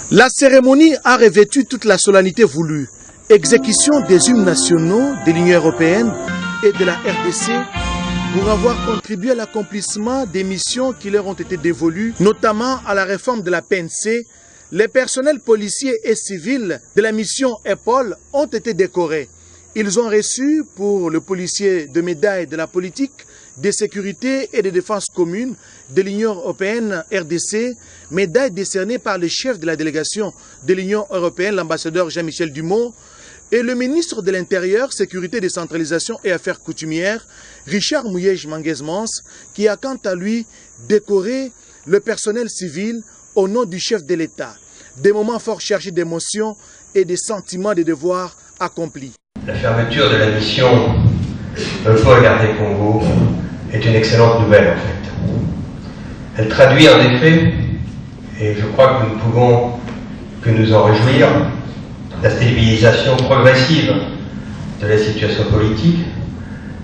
La cérémonie a revêtu toute la solennité voulue. Exécution des hymnes nationaux de l'Union européenne et de la RDC pour avoir contribué à l'accomplissement des missions qui leur ont été dévolues, notamment à la réforme de la PNC. Les personnels policiers et civils de la mission EPOL ont été décorés. Ils ont reçu pour le policier de médailles de la politique, de sécurité et de défense commune de l'Union européenne RDC, médaille décernée par le chef de la délégation de l'Union européenne, l'ambassadeur Jean-Michel Dumont, et le ministre de l'Intérieur, Sécurité, Décentralisation et Affaires coutumières, Richard Mouyej-Manguez-Mons, qui a quant à lui décoré le personnel civil au nom du chef de l'État. Des moments forts chargés d'émotions et des sentiments de devoir accomplis. La fermeture de la mission EPOL RD Congo est une excellente nouvelle en fait. Elle traduit en effet, et je crois que nous ne pouvons que nous en réjouir, la stabilisation progressive de la situation politique,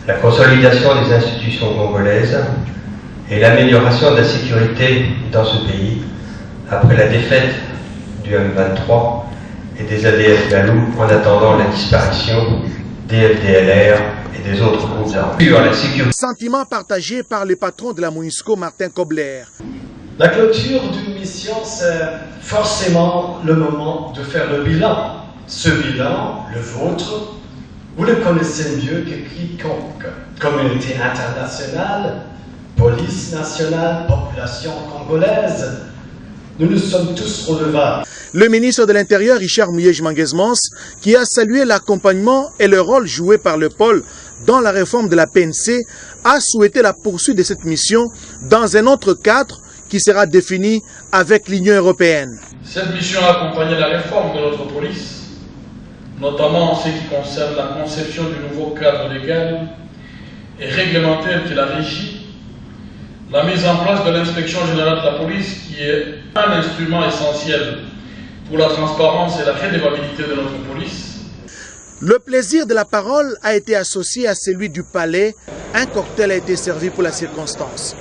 la consolidation des institutions congolaises et l'amélioration de la sécurité dans ce pays après la défaite du M23 et des ADF Galou en attendant la disparition des FDLR et des autres groupes armés. Sentiment partagé par le patron de la MONUSCO, Martin Kobler. La clôture d'une mission, c'est forcément le moment de faire le bilan. Ce bilan, le vôtre, vous le connaissez mieux que quiconque. Communauté internationale, police nationale, population congolaise, nous nous sommes tous redevables. Le ministre de l'Intérieur, Richard Mouyej-Manguez-Mons, qui a salué l'accompagnement et le rôle joué par le pôle dans la réforme de la PNC, a souhaité la poursuite de cette mission dans un autre cadre qui sera défini avec l'Union européenne. Cette mission a accompagné la réforme de notre police, notamment en ce qui concerne la conception du nouveau cadre légal et réglementaire qui la régit, la mise en place de l'inspection générale de la police qui est un instrument essentiel pour la transparence et la redevabilité de notre police. Le plaisir de la parole a été associé à celui du palais. Un cocktail a été servi pour la circonstance.